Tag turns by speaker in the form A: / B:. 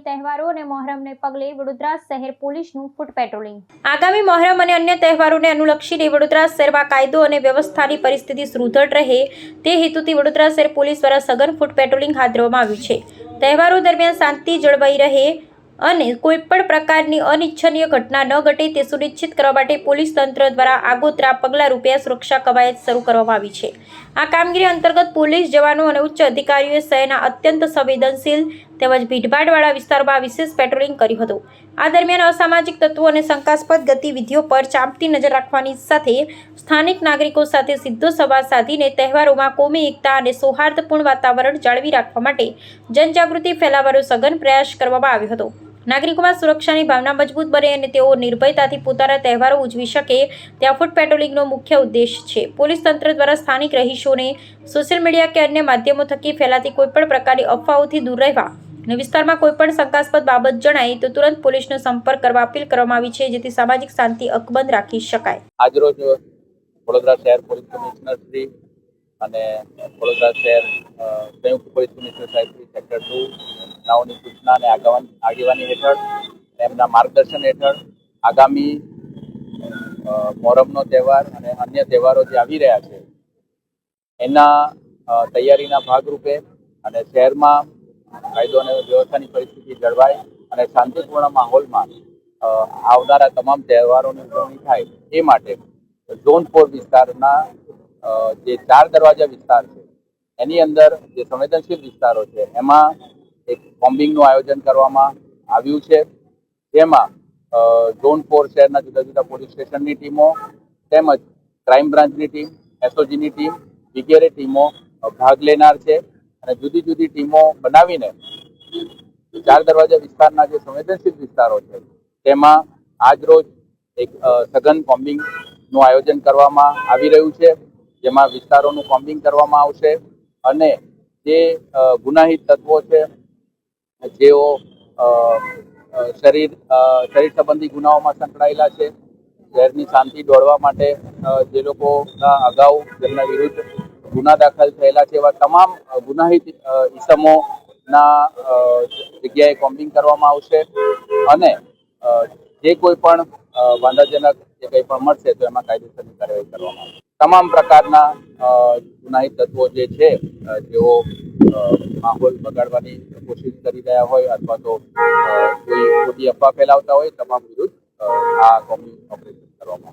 A: તહેવારો અને મોહરમને પગલે વડોદરા શહેર પોલીસનું ફૂટ પેટ્રોલિંગ। આગામી મોહરમ અને અન્ય તહેવારોને અનુલક્ષીને વડોદરા શહેરમાં કાયદો અને વ્યવસ્થાની પરિસ્થિતિ સુદૃઢ રહે તે હેતુથી વડોદરા શહેર પોલીસ દ્વારા સઘન ફૂટ પેટ્રોલિંગ હાથ ધરવામાં આવ્યું છે। તહેવારો દરમિયાન શાંતિ જળવાઈ રહે અને કોઈપણ પ્રકારની અનિચ્છનીય ઘટના ન ઘટે તે સુનિશ્ચિત કરવા માટે પોલીસ તંત્ર દ્વારા આગોતરા પગલાં રૂપે સુરક્ષા કવાયત શરૂ કરવામાં આવી છે। આ કામગીરી અંતર્ગત પોલીસ જવાનો અને ઉચ્ચ અધિકારીઓએ શહેરના અત્યંત સંવેદનશીલ તેમજ ભીડભાડવાળા વિસ્તારોમાં વિશેષ પેટ્રોલિંગ કર્યું હતું। આ દરમિયાન અસામાજિક તત્વો અને શંકાસ્પદ ગતિવિધિઓ પર ચાંપતી નજર રાખવાની સાથે સ્થાનિક નાગરિકો સાથે સીધો સંવાદ સાધીને તહેવારોમાં કોમી એકતા અને સૌહાર્દપૂર્ણ વાતાવરણ જાળવી રાખવા માટે જનજાગૃતિ ફેલાવવાનો સઘન પ્રયાસ કરવામાં આવ્યો હતો। નાગરિકોમાં સુરક્ષાની ભાવના મજબૂત બને અને તેઓ નિર્ભયતાથી પોતાના તહેવારો ઉજવી શકે ત્યાં ફૂટ પેટ્રોલિંગનો મુખ્ય ઉદ્દેશ છે। પોલીસ તંત્ર દ્વારા સ્થાનિક રહીશોને સોશિયલ મીડિયા કે અન્ય માધ્યમો થકી ફેલાતી કોઈપણ પ્રકારની અફવાઓથી દૂર રહેવા અને વિસ્તારમાં કોઈપણ શંકાસ્પદ બાબત જણાય તો તુરંત પોલીસનો સંપર્ક કરવા અપીલ કરવામાં આવી છે, જેથી સામાજિક શાંતિ અકબંધ રાખી શકાય।
B: આજરોજ વડોદરા શહેર પોલીસ કમિશનર શ્રી અને વડોદરા શહેર સંયુક્ત પોલીસ કમિશનર સાહેબ શ્રી સેક્ટર 2 નાઓની સૂચના અને આગેવાની હેઠળ એમના માર્ગદર્શન હેઠળ આગામી મોહરમનો તહેવાર અને અન્ય તહેવારો જે આવી રહ્યા છે એના તૈયારીના ભાગરૂપે અને શહેરમાં કાયદો અને વ્યવસ્થાની પરિસ્થિતિ જળવાય અને શાંતિપૂર્ણ માહોલમાં આવનારા તમામ તહેવારોની ઉજવણી થાય એ માટે ઝોન 4 વિસ્તારના જે 4 દરવાજા વિસ્તાર છે એની અંદર જે સંવેદનશીલ વિસ્તારો છે એમાં એક બોમ્બિંગનું આયોજન કરવામાં આવ્યું છે, જેમાં ઝોન 4 શહેરના જુદા જુદા પોલીસ સ્ટેશનની ટીમો તેમજ ક્રાઇમ બ્રાન્ચની ટીમ, એસઓજીની ટીમ વગેરે ટીમો ભાગ લેનાર છે અને જુદી જુદી ટીમો બનાવીને 4 દરવાજા વિસ્તારના જે સંવેદનશીલ વિસ્તારો છે તેમાં આજરોજ એક સઘન બોમ્બિંગનું આયોજન કરવામાં આવી રહ્યું છે, જેમાં વિસ્તારોનું બોમ્બિંગ કરવામાં આવશે અને જે ગુનાહિત તત્વો છે જેઓ શરીર સંબંધી ગુનાઓમાં સંકળાયેલા છે, શહેરની શાંતિ દોડવા માટે જે લોકોના અગાઉ જેમના વિરુદ્ધ ગુના દાખલ થયેલા છે એવા તમામ ગુનાહિત ઇસમોના જગ્યાએ બોમ્બિંગ કરવામાં આવશે અને જે કોઈ પણ વાંધાજનક જે કંઈ પણ મળશે તો એમાં કાયદેસરની કાર્યવાહી કરવામાં આવશે। તમામ પ્રકારના ગુનાહિત તત્વો જે છે જેઓ માહોલ બગાડવાની કોશિશ કરી રહ્યા હોય અથવા તો કોઈ ખોટી અફવા ફેલાવતા હોય તમામ વિરુદ્ધ આ કોમ્બિંગ ઓપરેશન કરવામાં